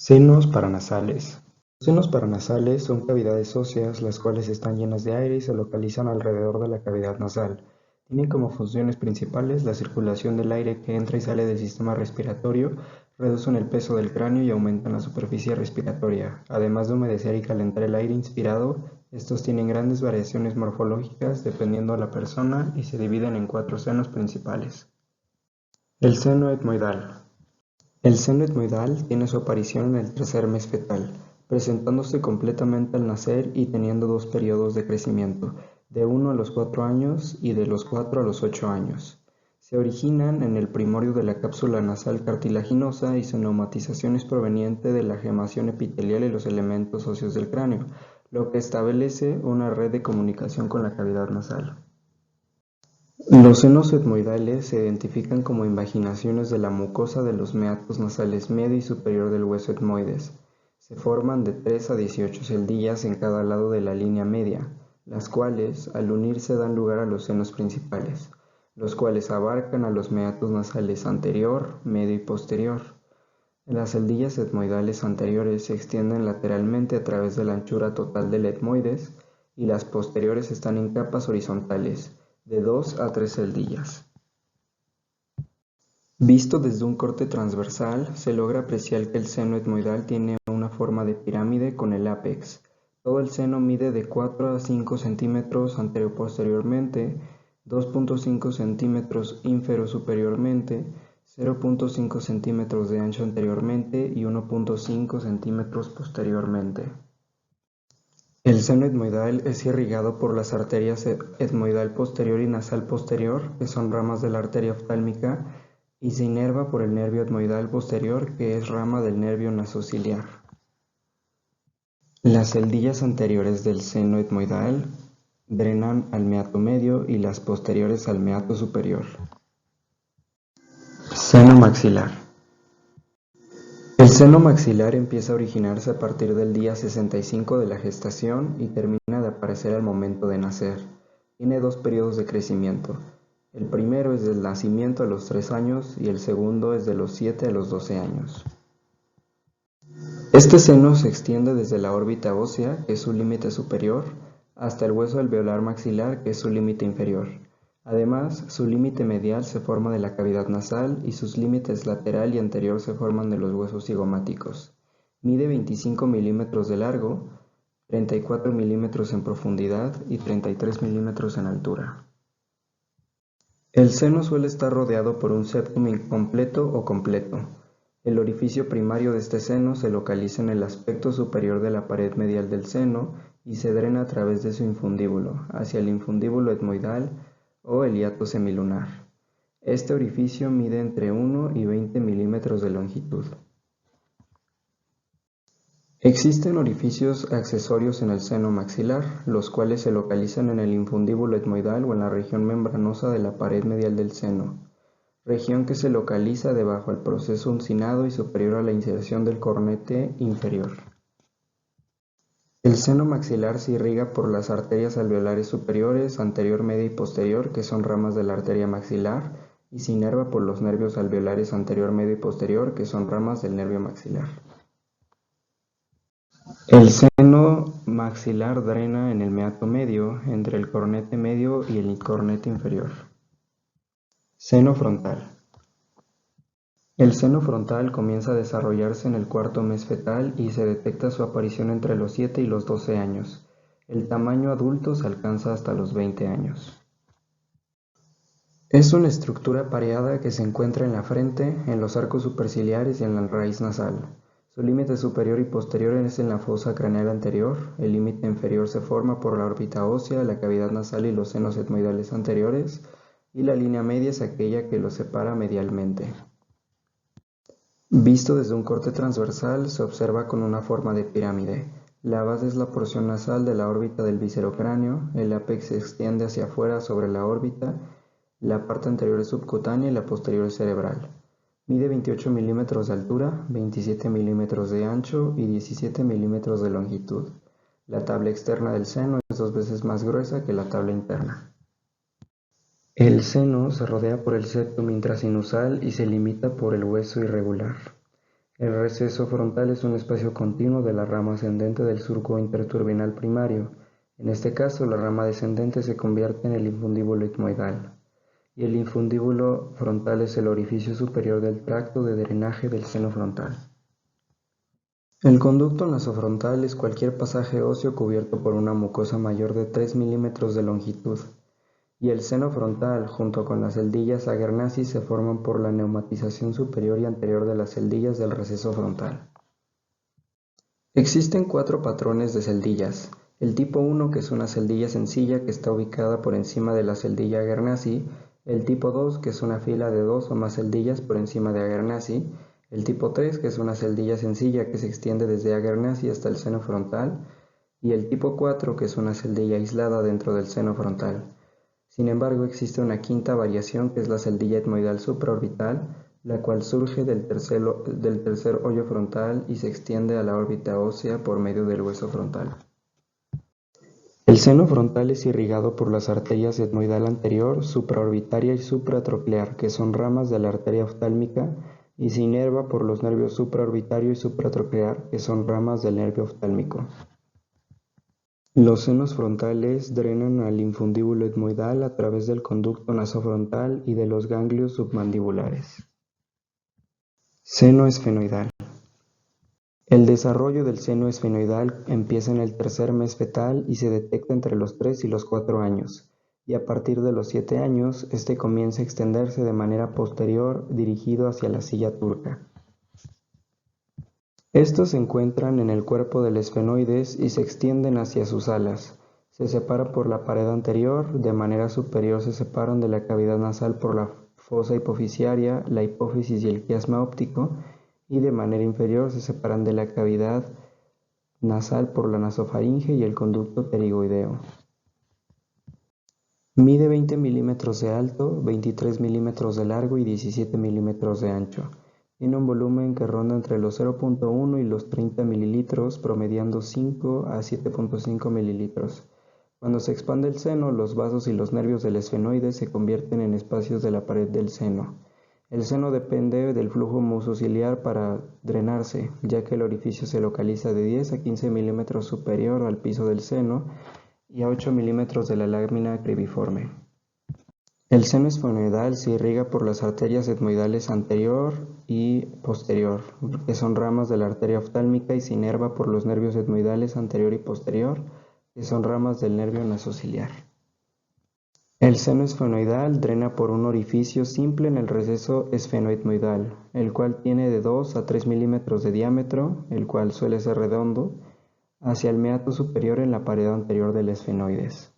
Senos paranasales. Los senos paranasales son cavidades óseas las cuales están llenas de aire y se localizan alrededor de la cavidad nasal. Tienen como funciones principales la circulación del aire que entra y sale del sistema respiratorio, reducen el peso del cráneo y aumentan la superficie respiratoria. Además de humedecer y calentar el aire inspirado, estos tienen grandes variaciones morfológicas dependiendo de la persona y se dividen en 4 senos principales. El seno etmoidal. El seno etmoidal tiene su aparición en el tercer mes fetal, presentándose completamente al nacer y teniendo 2 periodos de crecimiento, de 1 a los 4 años y de los 4 a los 8 años. Se originan en el primorio de la cápsula nasal cartilaginosa y su neumatización es proveniente de la gemación epitelial y los elementos óseos del cráneo, lo que establece una red de comunicación con la cavidad nasal. Los senos etmoidales se identifican como invaginaciones de la mucosa de los meatos nasales medio y superior del hueso etmoides. Se forman de 3 a 18 celdillas en cada lado de la línea media, las cuales, al unirse, dan lugar a los senos principales, los cuales abarcan a los meatos nasales anterior, medio y posterior. Las celdillas etmoidales anteriores se extienden lateralmente a través de la anchura total del etmoides y las posteriores están en capas horizontales, de 2 a 3 celdillas. Visto desde un corte transversal, se logra apreciar que el seno etmoidal tiene una forma de pirámide con el ápex. Todo el seno mide de 4 a 5 centímetros anteroposteriormente, 2.5 centímetros infero-superiormente, 0.5 centímetros de ancho anteriormente y 1.5 centímetros posteriormente. El seno etmoidal es irrigado por las arterias etmoidal posterior y nasal posterior, que son ramas de la arteria oftálmica, y se inerva por el nervio etmoidal posterior, que es rama del nervio nasociliar. Las celdillas anteriores del seno etmoidal drenan al meato medio y las posteriores al meato superior. Seno maxilar. El seno maxilar empieza a originarse a partir del día 65 de la gestación y termina de aparecer al momento de nacer. Tiene 2 periodos de crecimiento. El primero es del nacimiento a los 3 años y el segundo es de los 7 a los 12 años. Este seno se extiende desde la órbita ósea, que es su límite superior, hasta el hueso alveolar maxilar, que es su límite inferior. Además, su límite medial se forma de la cavidad nasal y sus límites lateral y anterior se forman de los huesos cigomáticos. Mide 25 milímetros de largo, 34 milímetros en profundidad y 33 milímetros en altura. El seno suele estar rodeado por un septum incompleto o completo. El orificio primario de este seno se localiza en el aspecto superior de la pared medial del seno y se drena a través de su infundíbulo, hacia el infundíbulo etmoidal o el hiato semilunar. Este orificio mide entre 1 y 20 milímetros de longitud. Existen orificios accesorios en el seno maxilar, los cuales se localizan en el infundíbulo etmoidal o en la región membranosa de la pared medial del seno, región que se localiza debajo del proceso uncinado y superior a la inserción del cornete inferior. El seno maxilar se irriga por las arterias alveolares superiores, anterior, media y posterior, que son ramas de la arteria maxilar, y se inerva por los nervios alveolares anterior, medio y posterior, que son ramas del nervio maxilar. El seno maxilar drena en el meato medio, entre el cornete medio y el cornete inferior. Seno frontal. El seno frontal comienza a desarrollarse en el 4.º mes fetal y se detecta su aparición entre los 7 y los 12 años. El tamaño adulto se alcanza hasta los 20 años. Es una estructura pareada que se encuentra en la frente, en los arcos superciliares y en la raíz nasal. Su límite superior y posterior es en la fosa craneal anterior. El límite inferior se forma por la órbita ósea, la cavidad nasal y los senos etmoidales anteriores, y la línea media es aquella que los separa medialmente. Visto desde un corte transversal, se observa con una forma de pirámide. La base es la porción nasal de la órbita del viscerocráneo, el ápex se extiende hacia afuera sobre la órbita, la parte anterior es subcutánea y la posterior es cerebral. Mide 28 milímetros de altura, 27 milímetros de ancho y 17 milímetros de longitud. La tabla externa del seno es 2 veces más gruesa que la tabla interna. El seno se rodea por el septum intrasinusal y se limita por el hueso irregular. El receso frontal es un espacio continuo de la rama ascendente del surco interturbinal primario. En este caso, la rama descendente se convierte en el infundíbulo etmoidal, y el infundíbulo frontal es el orificio superior del tracto de drenaje del seno frontal. El conducto nasofrontal es cualquier pasaje óseo cubierto por una mucosa mayor de 3 milímetros de longitud, y el seno frontal, junto con las celdillas Agernaci, se forman por la neumatización superior y anterior de las celdillas del receso frontal. Existen 4 patrones de celdillas. El tipo 1, que es una celdilla sencilla que está ubicada por encima de la celdilla Agernaci, el tipo 2, que es una fila de 2 o más celdillas por encima de Agernaci, el tipo 3, que es una celdilla sencilla que se extiende desde Agernaci hasta el seno frontal, y el tipo 4, que es una celdilla aislada dentro del seno frontal. Sin embargo, existe una quinta variación que es la celdilla etmoidal supraorbital, la cual surge del tercer hoyo frontal y se extiende a la órbita ósea por medio del hueso frontal. El seno frontal es irrigado por las arterias etmoidal anterior, supraorbitaria y supratroclear, que son ramas de la arteria oftálmica, y se inerva por los nervios supraorbitario y supratroclear, que son ramas del nervio oftálmico. Los senos frontales drenan al infundíbulo etmoidal a través del conducto nasofrontal y de los ganglios submandibulares. Seno esfenoidal. El desarrollo del seno esfenoidal empieza en el tercer mes fetal y se detecta entre los 3 y los 4 años, y a partir de los 7 años, este comienza a extenderse de manera posterior dirigido hacia la silla turca. Estos se encuentran en el cuerpo del esfenoides y se extienden hacia sus alas. Se separan por la pared anterior, de manera superior se separan de la cavidad nasal por la fosa hipofisiaria, la hipófisis y el quiasma óptico, y de manera inferior se separan de la cavidad nasal por la nasofaringe y el conducto pterigoideo. Mide 20 milímetros de alto, 23 milímetros de largo y 17 milímetros de ancho. Tiene un volumen que ronda entre los 0.1 y los 30 mililitros, promediando 5 a 7.5 mililitros. Cuando se expande el seno, los vasos y los nervios del esfenoide se convierten en espacios de la pared del seno. El seno depende del flujo musociliar para drenarse, ya que el orificio se localiza de 10 a 15 milímetros superior al piso del seno y a 8 milímetros de la lámina cribiforme. El seno esfenoidal se irriga por las arterias etmoidales anterior y posterior, que son ramas de la arteria oftálmica, y se inerva por los nervios etmoidales anterior y posterior, que son ramas del nervio nasociliar. El seno esfenoidal drena por un orificio simple en el receso esfenoetmoidal, el cual tiene de 2 a 3 milímetros de diámetro, el cual suele ser redondo, hacia el meato superior en la pared anterior del esfenoides.